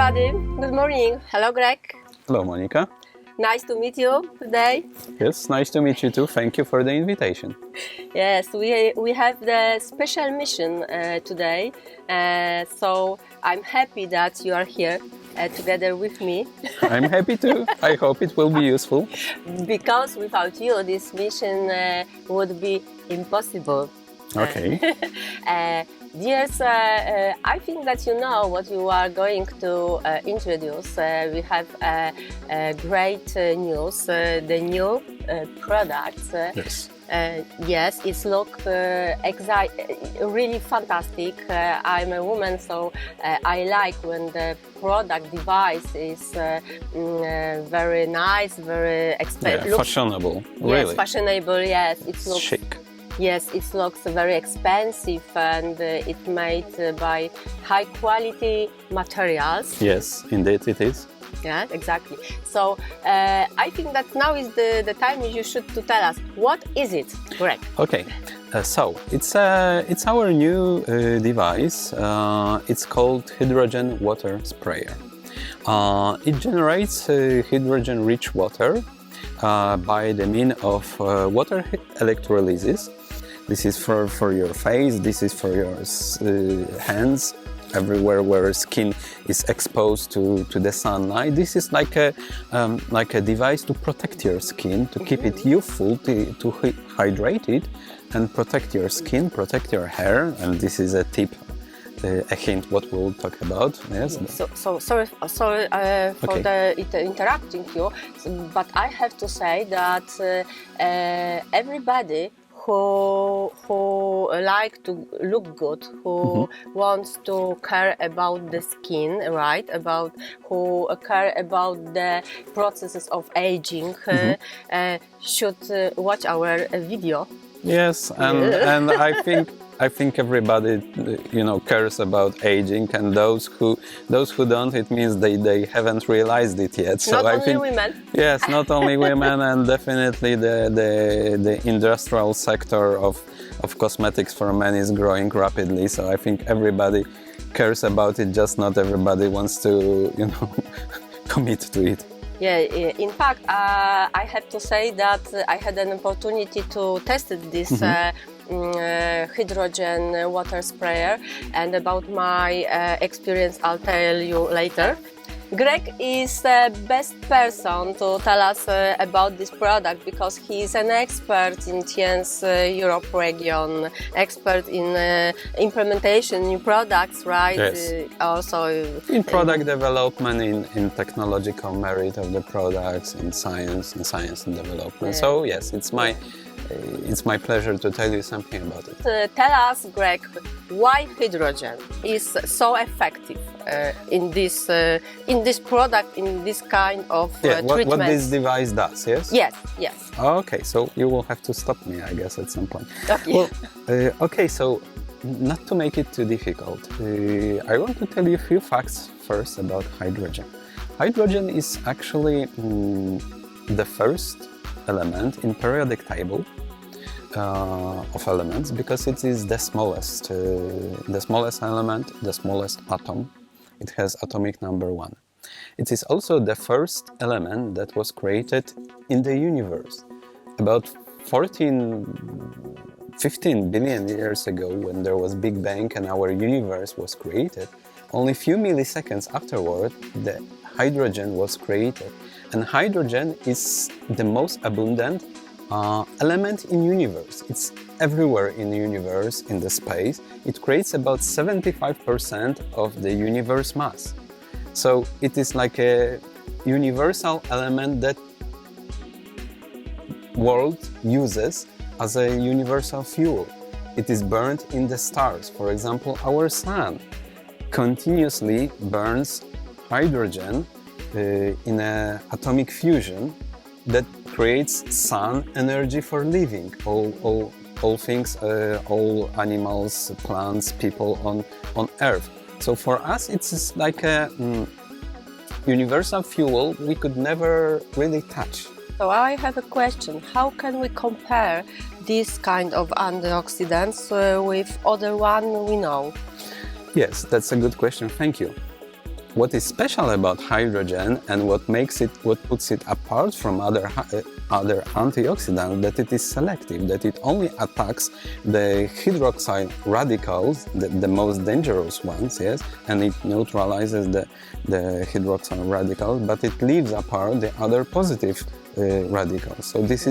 everybody. Good morning. Hello, Greg. Hello, Monica. Nice to meet you today. Yes, nice to meet you too. Thank you for the invitation. Yes, we have the special mission today. So I'm happy that you are here together with me. I'm happy too. I hope it will be useful. Because without you, this mission would be impossible. Okay. Dears, I think that you know what you are going to introduce. We have great news, the new products. Yes. Yes, it looks really fantastic. I'm a woman, so I like when the product device is very nice, very expensive. Fashionable, yes, really. Fashionable, yes. It looks chic. Yes, it looks very expensive and it's made by high quality materials. Yes, indeed it is. Yeah, exactly. So I think that now is the time you should to tell us what is it, Greg? Okay, so it's our new device. It's called hydrogen water sprayer. It generates hydrogen-rich water by the means of water electrolysis. This is for your face, this is for your hands, everywhere where skin is exposed to the sunlight. This is like a device to protect your skin, to keep it youthful, to hydrate it and protect your skin, protect your hair. And this is a tip, a hint what we'll talk about. Yes. So sorry for interrupting you, but I have to say that everybody who like to look good, who wants to care about the skin, right? Who care about the processes of aging, should watch our video. Yes, and I think everybody, cares about aging, and those who don't, it means they haven't realized it yet. So not only women. Yes, not only women, and definitely the industrial sector of cosmetics for men is growing rapidly. So I think everybody cares about it. Just not everybody wants to, commit to it. Yeah, in fact, I have to say that I had an opportunity to test this hydrogen water sprayer, and about my experience I'll tell you later. Greg is the best person to tell us about this product because he is an expert in TIENS Europe region, expert in implementation new products, right? Yes. Also in product development, in technological merit of the products, in science and development. Yeah. So yes, it's my pleasure to tell you something about it. Tell us, Greg, why hydrogen is so effective in this product, in this kind of treatment. What this device does, yes? Yes. Okay, so you will have to stop me, I guess, at some point. Okay. Well, okay, so not to make it too difficult, I want to tell you a few facts first about hydrogen. Hydrogen is actually the first element in periodic table of elements because it is the smallest element, the smallest atom. It has atomic number 1. It is also the first element that was created in the universe. About 15 billion years ago, when there was Big Bang and our universe was created, only a few milliseconds afterward, the hydrogen was created. And hydrogen is the most abundant element in universe. It's everywhere in the universe, in the space. It creates about 75% of the universe mass. So it is like a universal element that world uses as a universal fuel. It is burned in the stars. For example, our sun continuously burns hydrogen in an atomic fusion that creates sun energy for living. All things, all animals, plants, people on Earth. So for us, it's like a universal fuel we could never really touch. So I have a question. How can we compare this kind of antioxidants with other one we know? Yes, that's a good question. Thank you. what is special about hydrogen and what puts it apart from other antioxidants, that it is selective, that it only attacks the hydroxyl radicals, the most dangerous ones, yes, and it neutralizes the hydroxyl radicals, but it leaves apart the other positive radicals. So this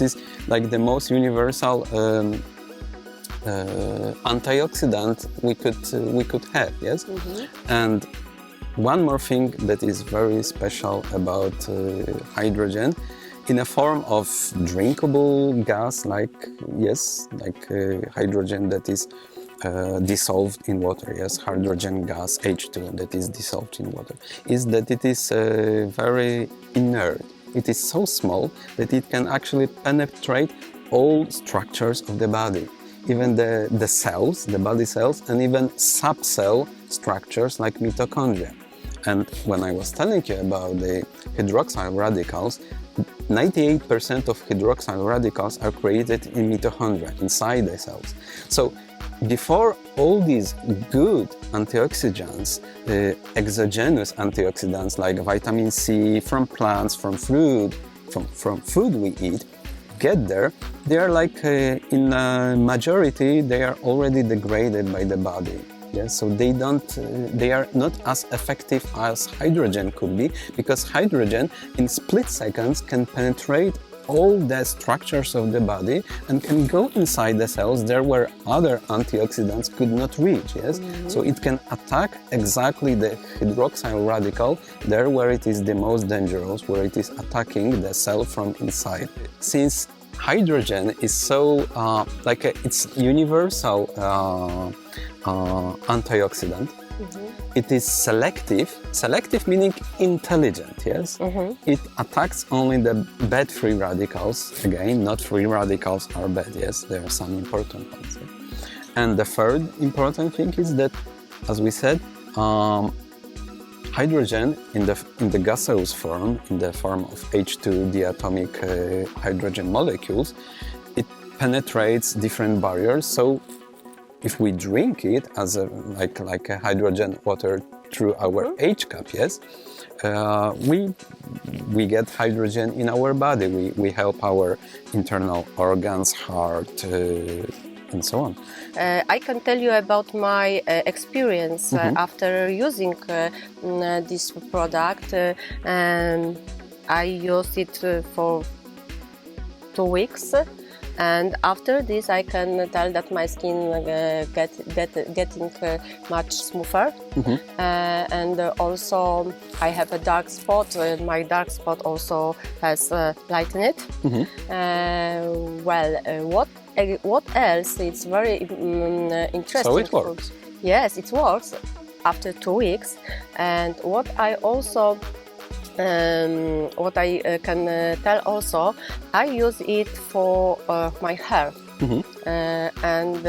is like the most universal antioxidant we could have, yes. And one more thing that is very special about hydrogen, in a form of drinkable gas, like hydrogen that is dissolved in water, yes, hydrogen gas H2 that is dissolved in water, is that it is very inert. It is so small that it can actually penetrate all structures of the body, even the cells, the body cells, and even subcell structures like mitochondria. And when I was telling you about the hydroxyl radicals, 98% of hydroxyl radicals are created in mitochondria, inside the cells. So before all these good antioxidants, exogenous antioxidants like vitamin C from plants, from fruit, from food we eat, get there, they are like in a majority, they are already degraded by the body. Yes, so they are not as effective as hydrogen could be, because hydrogen in split seconds can penetrate all the structures of the body and can go inside the cells there where other antioxidants could not reach, yes? So it can attack exactly the hydroxyl radical there where it is the most dangerous, where it is attacking the cell from inside. Since hydrogen is so, it's universal antioxidant, it is selective meaning intelligent, yes? It attacks only the bad free radicals. Again, not free radicals are bad, yes? There are some important ones. Yeah? And the third important thing is that, as we said, hydrogen in the gaseous form, in the form of H2 diatomic hydrogen molecules, it penetrates different barriers. So if we drink it as like a hydrogen water through our H cup, yes, we get hydrogen in our body. We help our internal organs, heart, and so on. I can tell you about my experience after using this product. I used it for 2 weeks. And after this, I can tell that my skin getting much smoother, and also I have a dark spot. My dark spot also has lightened it. What else? It's very interesting. So it works. Yes, it works after 2 weeks. And what I also can tell also, I use it for my hair, and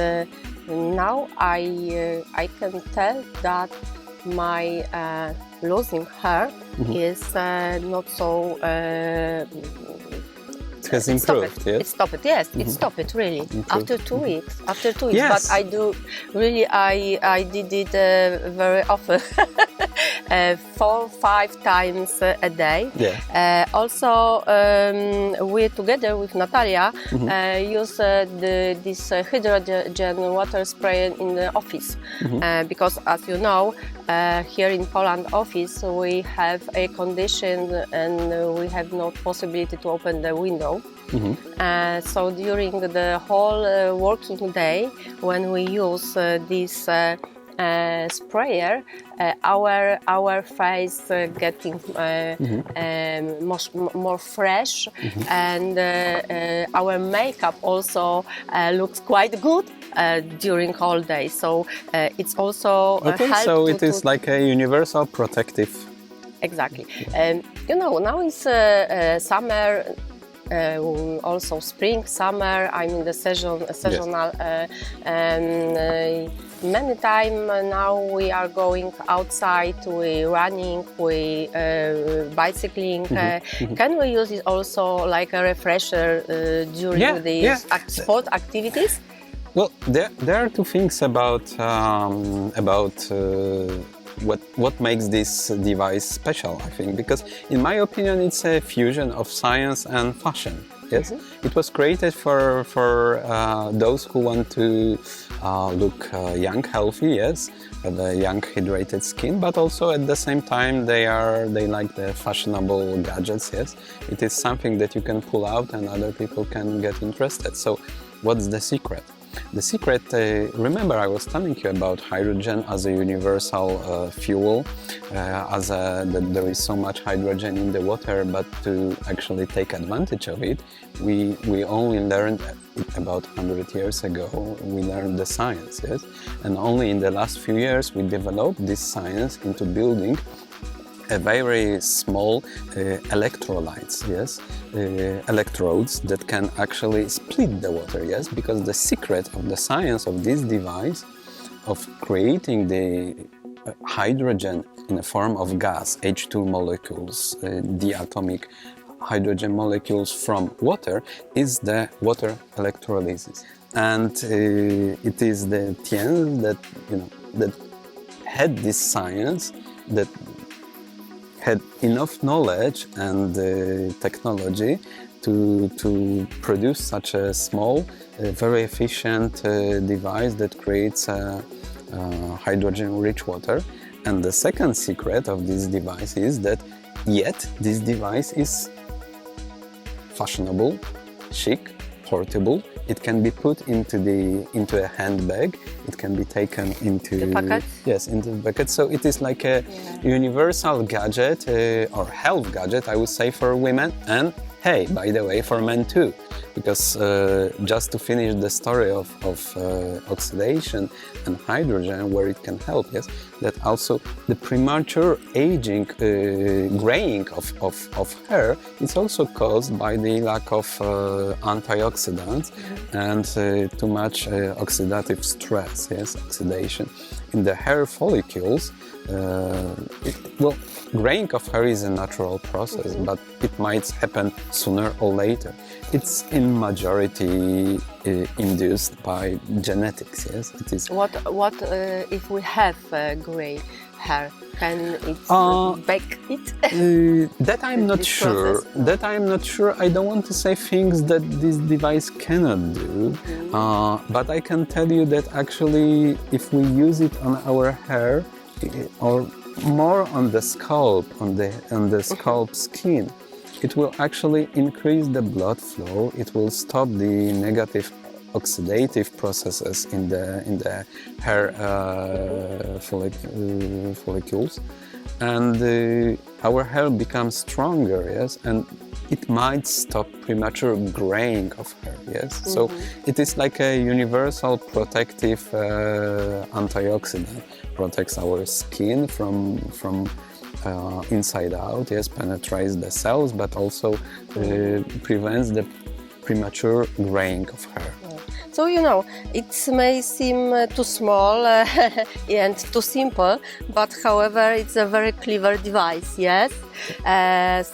now I can tell that my losing hair is not so. It has improved, yes? It stopped, yes, it stopped really. Improved. After 2 weeks, Yes. but I did it very often. 4-5 times a day. Yeah. Also, we together with Natalia use this hydrogen water spray in the office, because, as you know, here in Poland office we have air conditioned and we have no possibility to open the window. So during the whole working day, when we use this sprayer, our face getting more fresh, and our makeup also looks quite good during whole day. So it's also So it is like a universal protective. Exactly. Now it's summer. Also spring, summer, I'm in the seasonal. Many time now we are going outside, we running, we bicycling. Can we use it also like a refresher during these sport activities? what makes this device special, I think, because in my opinion it's a fusion of science and fashion. Yes, it was created for those who want to look young, healthy. Yes, have a young, hydrated skin, but also at the same time they like the fashionable gadgets. Yes, it is something that you can pull out and other people can get interested. So, what's the secret? The secret, remember I was telling you about hydrogen as a universal fuel, that there is so much hydrogen in the water, but to actually take advantage of it, we only learned it about 100 years ago, we learned the science, yes? And only in the last few years we developed this science into building a very small electrolytes, yes, electrodes that can actually split the water, yes, because the secret of the science of this device of creating the hydrogen in the form of gas, H2 molecules, diatomic hydrogen molecules from water, is the water electrolysis. And it is the TIENS that had this science, that had enough knowledge and technology to produce such a small, very efficient device that creates hydrogen-rich water. And the second secret of this device is that yet this device is fashionable, chic, portable. It can be put into a handbag. It can be taken into the pocket. Yes, into the bucket. So it is like a universal gadget or health gadget, I would say, for women, and hey, by the way, for men too. Because just to finish the story of oxidation and hydrogen, where it can help, yes, that also the premature aging, graying of hair is also caused by the lack of antioxidants and too much oxidative stress, yes, oxidation. In the hair follicles, graying of hair is a natural process, but it might happen sooner or later. It's in majority induced by genetics. Yes, it is. What if we have gray hair? Can it back it? That I'm not sure. Process? That I'm not sure. I don't want to say things that this device cannot do. But I can tell you that actually, if we use it on our hair, or more on the scalp, on the scalp skin, it will actually increase the blood flow. It will stop the negative oxidative processes in the hair follicles, and our hair becomes stronger. Yes, and it might stop premature graying of hair. Yes, so it is like a universal protective antioxidant. Protects our skin from inside out. Yes, penetrates the cells, but also prevents the premature graying of hair. So it may seem too small and too simple, but however, it's a very clever device. Yes, as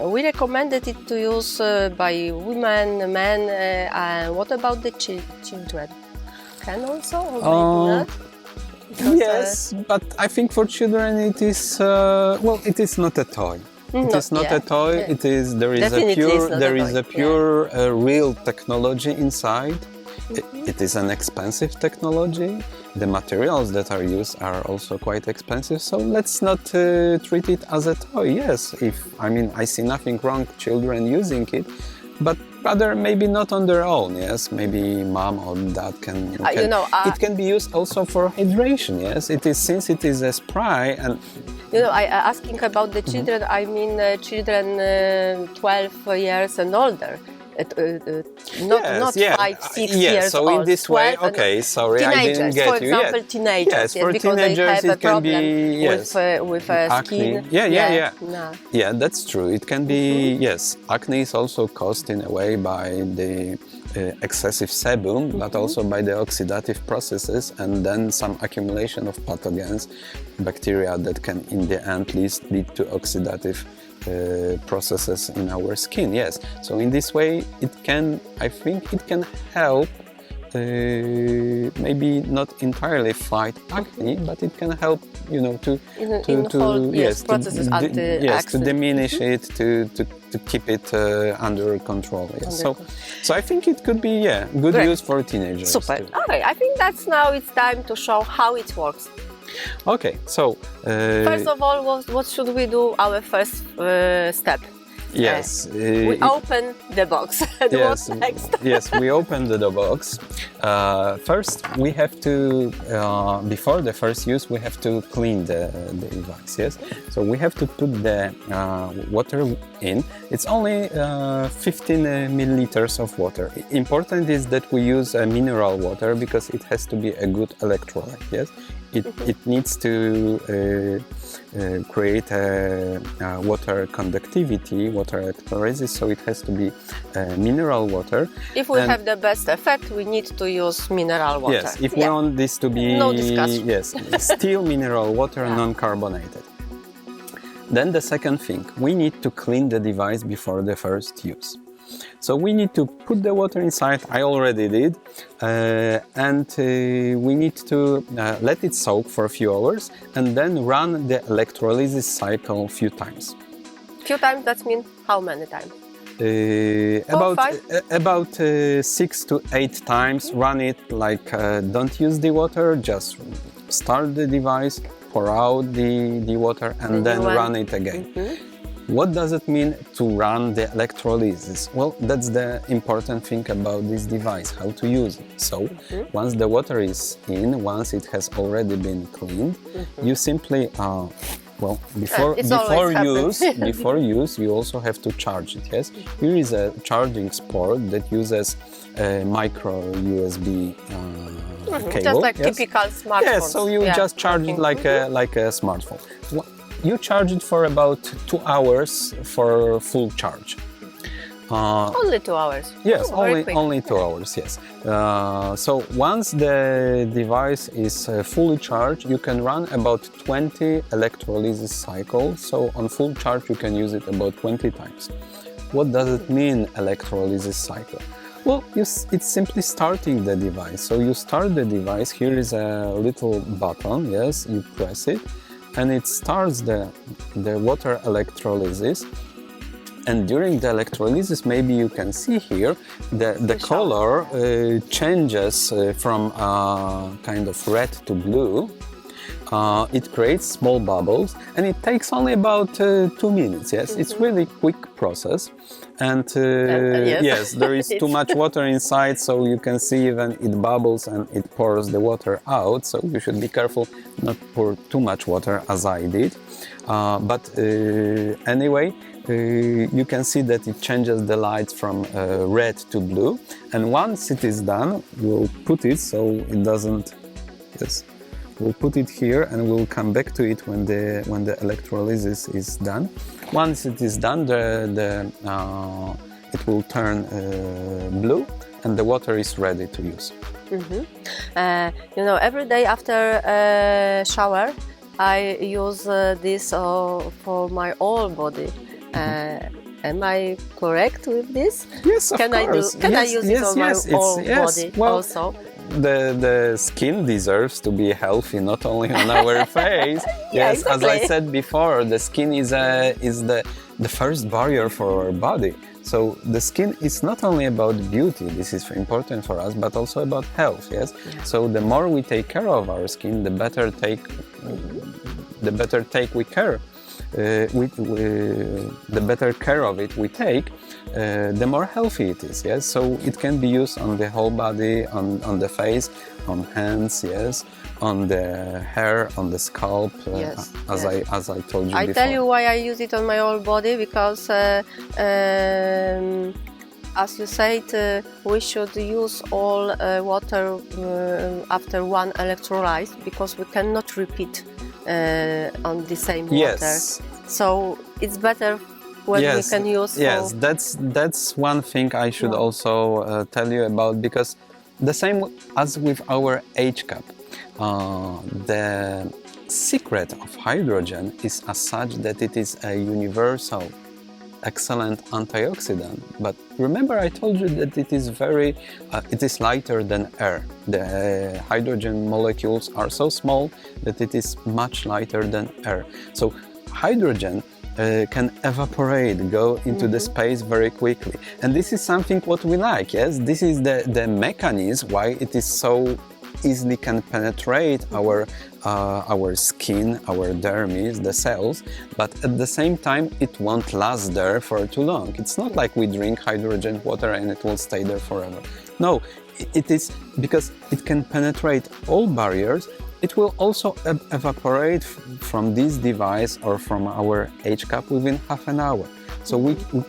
we recommended it to use by women, men. And what about the children? Can also, or maybe not? Because, yes, but I think for children it is it is not a toy. It is not a toy. Yeah. It is there is a pure real technology inside. It is an expensive technology. The materials that are used are also quite expensive. So let's not treat it as a toy. Yes, I see nothing wrong children using it, but rather maybe not on their own. Yes, maybe mom or dad can. It can be used also for hydration. Yes, it is, since it is a spray and. I asking about the children. I mean, children 12 years and older. Not 5, 6 years so old. in this way, okay, sorry, I didn't get for example, you. teenagers. Yes, for because teenagers they have it can be with acne. skin. No. Yeah, that's true. It can be yes. Acne is also caused in a way by the excessive sebum, but also by the oxidative processes, and then some accumulation of pathogens, bacteria that can in the end lead to oxidative processes in our skin. Yes, so in this way I think it can help maybe not entirely fight acne, but it can help, to processes to diminish it, to keep it under control. Yes. So I think it could be good Great. use for teenagers. Super. too. Okay, I think that's now it's time to show how it works. Okay, so First of all, what should we do? Our first step. yes, We open the box. And yes, what's next? yes, we opened the box. First, we have to, before the first use, we have to clean the device. Yes, so we have to put the water in. It's only 15 milliliters of water. Important is that we use mineral water because it has to be a good electrolyte. Yes, it needs to create a water conductivity, water electrolysis, so it has to be mineral water. If we have the best effect, we need to use mineral water. Yes, if we want this to be No discussion. yes, still mineral water, non-carbonated. Then the second thing, we need to clean the device before the first use. So we need to put the water inside, I already did, and we need to let it soak for a few hours and then run the electrolysis cycle a few times. Few times, that means how many times? About 6 to 8 times. Run it like don't use the water, just start the device, pour out the water and then run it again. What does it mean to run the electrolysis? Well, that's the important thing about this device, how to use it. So, once the water is in, once it has already been cleaned, you simply, before use, you also have to charge it. Yes, here is a charging port that uses a micro USB cable. Just like typical smartphone. Yes, so you just charge it like a smartphone. You charge it for about 2 hours for full charge. Only 2 hours. Yes, Very only 2 hours, yes. So once the device is fully charged, you can run about 20 electrolysis cycles. So on full charge, you can use it about 20 times. What does it mean, electrolysis cycle? Well, it's simply starting the device. So you start the device, here is a little button, yes, you press it, and it starts the water electrolysis. And during the electrolysis, maybe you can see here the color changes from kind of red to blue. It creates small bubbles, and it takes only about 2 minutes. Yes, it's really quick process. And yes, there is too much water inside, so you can see even it bubbles and it pours the water out. So you should be careful not pour too much water, as I did. But anyway, you can see that it changes the lights from red to blue. And once it is done, we'll put it so it doesn't. Yes. We'll put it here and we'll come back to it when the electrolysis is done. Once it is done, it will turn blue and the water is ready to use. Every day after a shower, I use this for my whole body. Am I correct with this? Yes, of course. Can I use it on my whole body also? The skin deserves to be healthy, not only on our face. Yes, exactly. As I said before, the skin is the first barrier for our body. So the skin is not only about beauty, this is important for us, but also about health. Yes. Yeah. So the more we take care of our skin, the better we care. The better care of it we take, the more healthy it is. Yes, so it can be used on the whole body, on the face, on hands, yes, on the hair, on the scalp. As I told you before. I tell you why I use it on my whole body, because as you said, we should use all water after one electrolyte, because we cannot repeat on the same water. Yes. So it's better when we can use. Yes, that's one thing I should also tell you about, because the same as with our H cup, the secret of hydrogen is as such that it is a universal excellent antioxidant. But remember, I told you that it is lighter than air. The hydrogen molecules are so small that it is much lighter than air. So hydrogen can evaporate, go into the space very quickly. And this is something what we like, yes? This is the mechanism why it is so easily can penetrate our skin, our dermis, the cells, but at the same time it won't last there for too long. It's not like we drink hydrogen water and it will stay there forever. No, it is because it can penetrate all barriers. It will also evaporate from this device or from our H-cup within half an hour. So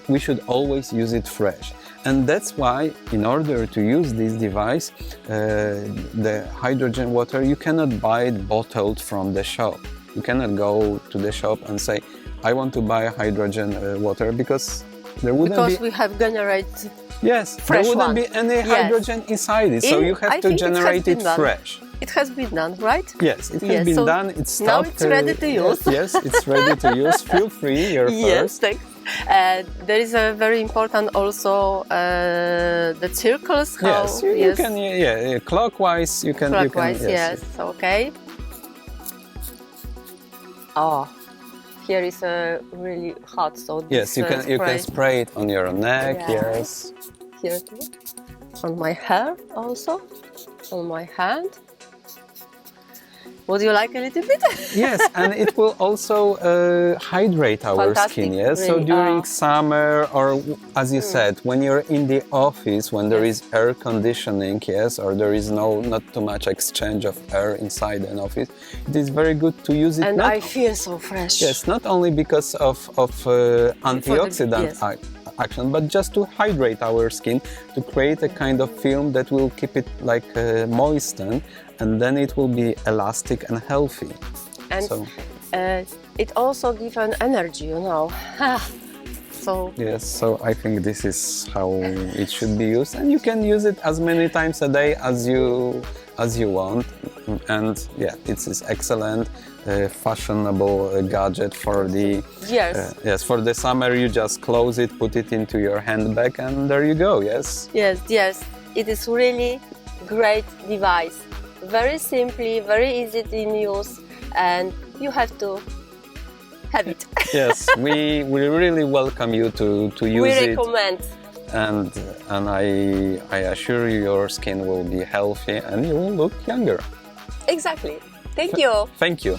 we should always use it fresh. And that's why, in order to use this device, the hydrogen water, you cannot buy it bottled from the shop. You cannot go to the shop and say, I want to buy hydrogen water, because there wouldn't be... Because we have generated Yes, fresh there wouldn't one. be any hydrogen inside it, so you have to generate it fresh. It has been done, right? Yes, it has been so done. It's stopped. now it's ready to use. Yes, it's ready to use. Feel free, you're Yes, first. thanks. There is a very important also the circles. How, Yes, you can, clockwise, you can. Clockwise, yes, okay. Oh, here is really hot, so this, Yes, you can spray it on your neck, yes. Here too. On my hair also, on my hand. Would you like a little bit? Yes, and it will also hydrate our skin, yes? Really? So during summer, or as you said, when you're in the office, when there is air conditioning, yes, or there is not too much exchange of air inside an office, it is very good to use it. And I feel so fresh. Yes, not only because of antioxidant action, but just to hydrate our skin, to create a kind of film that will keep it like moistened, and then it will be elastic and healthy. And so, it also gives an energy, you know. So yes, so I think this is how it should be used, and you can use it as many times a day as you want. And yeah, it is excellent, fashionable gadget for the yes, for the summer. You just close it, put it into your handbag, and there you go. Yes. Yes, it is really great device. Very simply, very easy to use, and you have to have it. Yes, we really welcome you to use it. We recommend. And I assure you, your skin will be healthy and you will look younger. Exactly. Thank you. Thank you.